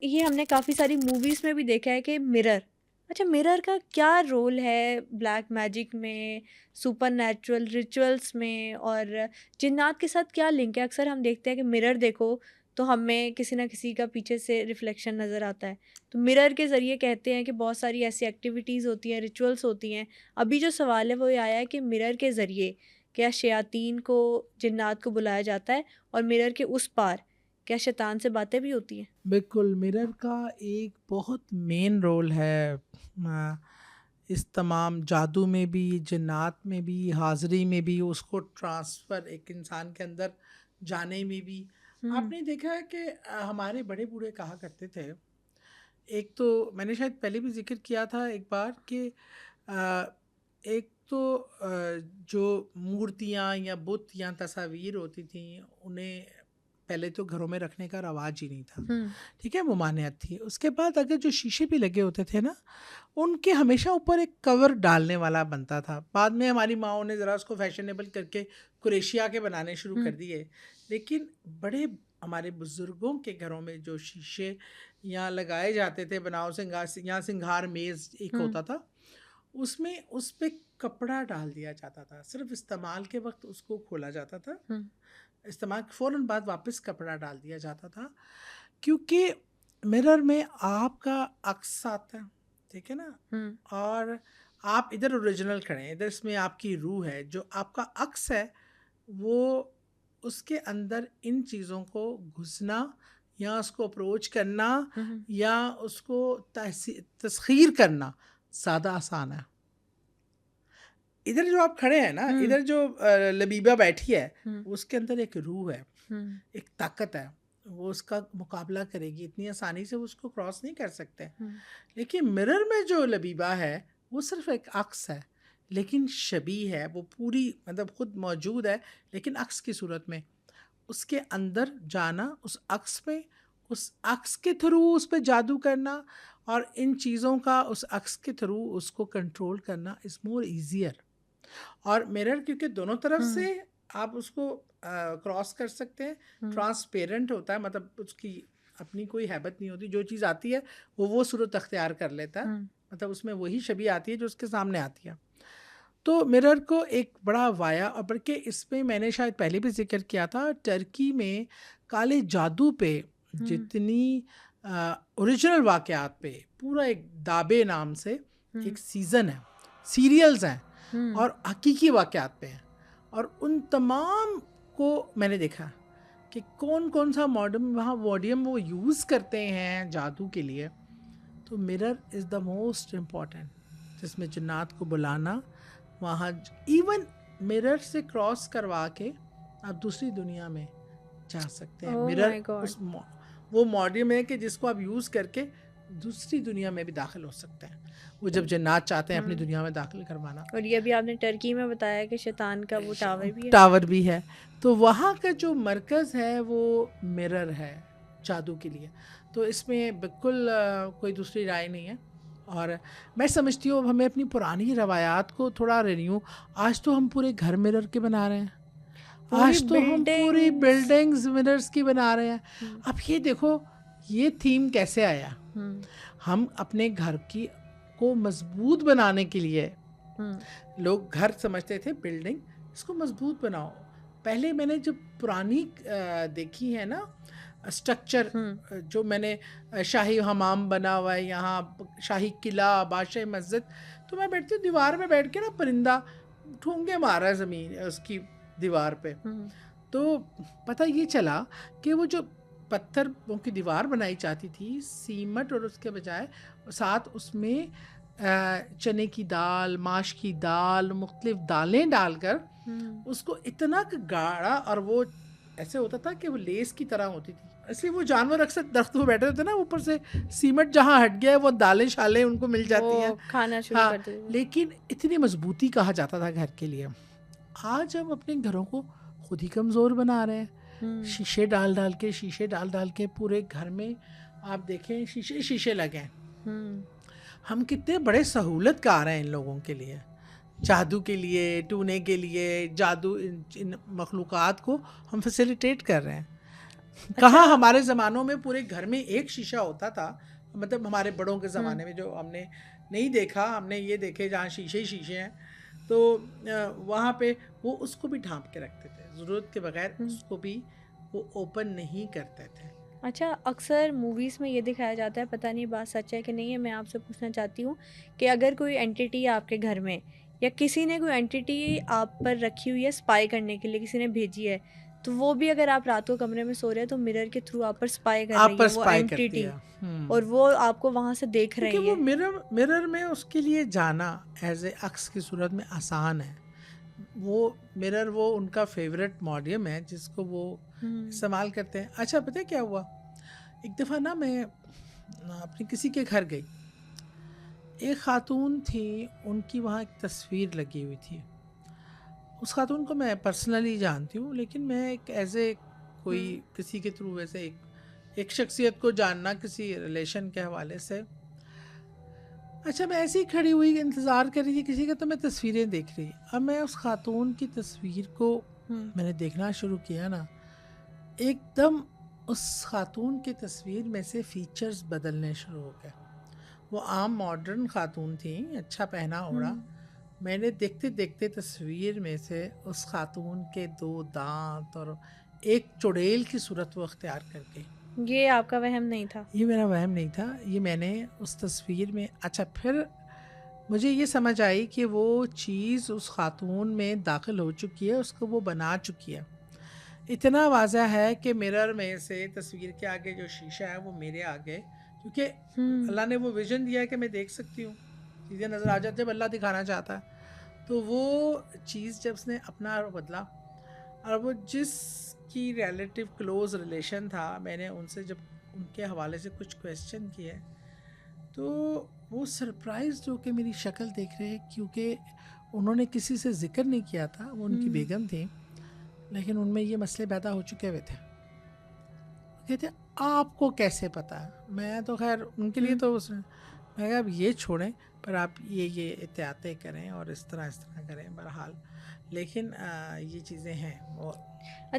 ये हमने काफ़ी सारी मूवीज़ में भी देखा है कि मिरर, अच्छा मिरर का क्या रोल है ब्लैक मैजिक में, सुपरनैचुरल रिचुअल्स में और जिन्नात के साथ क्या लिंक है? अक्सर हम देखते हैं कि मिरर देखो तो हमें किसी न किसी का पीछे से रिफ्लेक्शन नज़र आता है। तो मिरर के ज़रिए कहते हैं कि बहुत सारी ऐसी एक्टिविटीज़ होती हैं, रिचुअल्स होती हैं। अभी जो सवाल है वो ये आया है कि मिरर के ज़रिए क्या शयातीन को, जिन्नात को बुलाया जाता है? और मिरर के उस पार क्या शैतान से बातें भी होती हैं? बिल्कुल, मिरर का एक बहुत मेन रोल है इस तमाम जादू में भी, जिन्नात में भी, हाज़िरी में भी, उसको ट्रांसफ़र एक इंसान के अंदर जाने में भी। हुँ, आपने देखा है कि हमारे बड़े बूढ़े कहा करते थे, एक तो मैंने शायद पहले भी ज़िक्र किया था एक बार कि अ, एक तो जो मूर्तियाँ या बुत या तस्वीर होती थीं, उन्हें पहले तो घरों में रखने का रवाज ही नहीं था। हुँ, ठीक है, ममानियत थी। उसके बाद अगर जो शीशे भी लगे होते थे ना, उनके हमेशा ऊपर एक कवर डालने वाला बनता था। बाद में हमारी माँओं ने ज़रा उसको फैशनेबल करके कुरेशिया के बनाने शुरू हुँ, कर दिए। लेकिन बड़े हमारे बुज़ुर्गों के घरों में जो शीशे यहाँ लगाए जाते थे, बनाओ सिंगार या सिंगार मेज़ एक हुँ, होता था, उसमें उस पे कपड़ा डाल दिया जाता था। सिर्फ़ इस्तेमाल के वक़्त उसको खोला जाता था। हुँ, इस्तेमाल के फ़ौरन बाद वापस कपड़ा डाल दिया जाता था, क्योंकि मिरर में आपका अक्स आता है, ठीक है ना? हुँ, और आप इधर ओरिजिनल खड़े हैं, इधर इसमें आपकी रूह है, जो आपका अक्स है वो उसके अंदर इन चीज़ों को घुसना या उसको अप्रोच करना हुँ, हुँ, या उसको तस्खीर करना ज़्यादा आसान है। इधर जो आप खड़े हैं ना, हुँ, इधर जो लबीबा बैठी है, हुँ, उसके अंदर एक रूह है, हुँ, एक ताकत है, वो उसका मुकाबला करेगी, इतनी आसानी से वो उसको क्रॉस नहीं कर सकते। हुँ, लेकिन मिरर में जो लबीबा है, वो सिर्फ़ एक अक्स है, लेकिन शबीह है, वो पूरी मतलब खुद मौजूद है, लेकिन अक्स की सूरत में। उसके अंदर जाना, उस अक्स के थ्रू उस पे जादू करना और इन चीज़ों का उस अक्स के थ्रू उसको कंट्रोल करना इज़ मोर ईज़ियर। और मिरर क्योंकि दोनों तरफ हुँ, से आप उसको क्रॉस कर सकते हैं, हुँ, ट्रांसपेरेंट होता है, मतलब उसकी अपनी कोई हैबत नहीं होती, जो चीज़ आती है वो सूरत अख्तियार कर लेता है, हुँ, मतलब उसमें वही छवि आती है जो उसके सामने आती है। तो मिरर को एक बड़ा वाया, और बल्कि इसमें मैंने शायद पहले भी ज़िक्र किया था, टर्की में काले जादू पे हुँ, जितनी ओरिजिनल वाक़यात पे पूरा एक दाबे नाम से हुँ, एक सीज़न है, सीरियल्स हैं हुँ, और हकीकी वाक़यात पे हैं, और उन तमाम को मैंने देखा कि कौन-कौन सा मॉडर्न वहाँ मॉडियम वो यूज़ करते हैं जादू के लिए। तो mirror is the most important, जिसमें जिन्नात को बुलाना, वहाँ इवन मिरर से क्रॉस करवा के आप दूसरी दुनिया में जा सकते हैं। ओह मिरर माय गॉड! वो मॉड्यूम है कि जिसको आप यूज़ करके दूसरी दुनिया में भी दाखिल हो सकते हैं, वो जब जिन्नात चाहते हैं अपनी हुँ, दुनिया में दाखिल करवाना। और ये भी आपने टर्की में बताया कि शैतान का वो टावर भी है? टावर भी है, तो वहाँ का जो मरकज़ है वो मिरर है जादू के लिए। तो इसमें बिल्कुल कोई दूसरी राय नहीं है। और मैं समझती हूँ अब हमें अपनी पुरानी रवायात को थोड़ा रिन्यू, आज तो हम पूरे घर मिरर के बना रहे हैं, पूरी आज तो हम पूरी बिल्डिंग्स। बिल्डिंग्स मिरर्स की बना रहे हैं। हुँ, अब ये देखो, ये थीम कैसे आया? हुँ, हम अपने घर की को मजबूत बनाने के लिए, हुँ, लोग घर समझते थे बिल्डिंग, इसको मजबूत बनाओ। पहले मैंने जब पुरानी देखी है ना स्ट्रक्चर, हुँ, जो मैंने शाही हमाम बना हुआ है यहाँ, शाही किला, बादशाही मस्जिद, तो मैं बैठती हूँ दीवार पे बैठ के ना, परिंदा ठूंगे मारा है ज़मीन उसकी दीवार पे। हुँ, तो पता ये चला कि वो जो पत्थरों की दीवार बनाई जाती थी सीमट, और उसके बजाय साथ उसमें चने की दाल, माश की दाल, मुख्तलिफ दालें डालकर हुँ, उसको इतना गाढ़ा, और वो ऐसे होता था कि वो लेस की तरह होती थी, इसलिए वो जानवर अक्सर दरख्त पे बैठे होते ना, ऊपर से सीमट जहाँ हट गया है वो दालें शालें उनको मिल वो जाती हैं। खाना शुरू हाँ, कर देते थे। लेकिन इतनी मजबूती कहा जाता था घर के लिए। आज हम अपने घरों को खुद ही कमज़ोर बना रहे हैं, हुँ, शीशे डाल डाल के पूरे घर में आप देखें शीशे शीशे लगे हैं। हुँ, हम कितने बड़े सहूलतकार हैं इन लोगों के लिए, जादू के लिए, टूने के लिए, जादू इन इन मखलूक़ात को हम फैसिलिटेट कर रहे हैं। कहाँ अच्छा। हमारे ज़मानों में पूरे घर में एक शीशा होता था, मतलब हमारे बड़ों के हुँ, ज़माने में जो हमने नहीं देखा, हमने ये देखे जहाँ शीशे ही शीशे हैं, तो वहाँ पे वो उसको भी ढाँप के रखते थे, ज़रूरत के बगैर हुँ। उसको भी वो ओपन नहीं करते थे। अच्छा, अक्सर मूवीज़ में ये दिखाया जाता है, पता नहीं बात सच है कि नहीं है, मैं आपसे पूछना चाहती हूँ कि अगर कोई एंटिटी है आपके घर में या किसी ने कोई एंटिटी आप पर रखी हुई है स्पाई करने के लिए, किसी ने भेजी है, तो वो भी अगर आप रात को कमरे में सो रहे हैं तो मिरर के थ्रू आप पर स्पाई कर आप रही है पर वो स्पाई करती है। एंटिटी और वो आपको वहाँ से देख देखिए रही वो है। मिरर मिरर में उसके लिए जाना एज़ ए अक्स की सूरत में आसान है। वो मिरर वो उनका फ़ेवरेट मॉडियम है जिसको वो हुँ, इस्तेमाल करते हैं। अच्छा पता है क्या हुआ? एक दफ़ा ना मैं अपने किसी के घर गई। एक ख़ातून थी, उनकी वहाँ एक तस्वीर लगी हुई थी। उस ख़ातून को मैं पर्सनली जानती हूँ, लेकिन मैं एक एज़ ए कोई हुँ, किसी के थ्रू वैसे एक शख्सियत को जानना किसी रिलेशन के हवाले से। अच्छा मैं ऐसे ही खड़ी हुई इंतज़ार कर रही थी किसी का, तो मैं तस्वीरें देख रही। अब मैं उस ख़ातून की तस्वीर को हुँ, मैंने देखना शुरू किया ना, एकदम उस ख़ातून की तस्वीर में से फ़ीचर्स बदलने शुरू हो गए। वो आम मॉडर्न ख़ातून थी, अच्छा पहना-ओढ़ा। हुँ। मैंने देखते-देखते तस्वीर में से उस ख़ातून के 2 दाँत और एक चुड़ैल की सूरत वो अख्तियार कर गई। ये आपका वहम नहीं था। ये मेरा वहम नहीं था, ये मैंने उस तस्वीर में अच्छा फिर मुझे ये समझ आई कि वो चीज़ उस ख़ातून में दाख़िल हो चुकी है, उसको वो बना चुकी है। इतना वाज़ह है कि मिरर में से तस्वीर के आगे जो शीशा है वो मेरे आगे, क्योंकि हुँ, अल्लाह ने वो विज़न दिया है कि मैं देख सकती हूँ, चीज़ें नज़र आ जाती हैं जब अल्लाह दिखाना चाहता है। तो वो चीज़ जब उसने अपना रुख बदला और वो जिसकी रिलेटिव क्लोज़ रिलेशन था, मैंने उनसे जब उनके हवाले से कुछ क्वेश्चन किए, तो वो सरप्राइज़्ड होके मेरी शक्ल देख रहे हैं, क्योंकि उन्होंने किसी से ज़िक्र नहीं किया था, वो उनकी हुँ, बेगम थी, लेकिन उनमें ये मसले पैदा हो चुके हुए थे। कहते आपको कैसे पता? मैं तो ख़ैर उनके लिए हुँ। तो मैं कहा अब ये छोड़ें, पर आप ये एहतियातें करें और इस तरह करें बहरहाल। लेकिन ये चीज़ें हैं और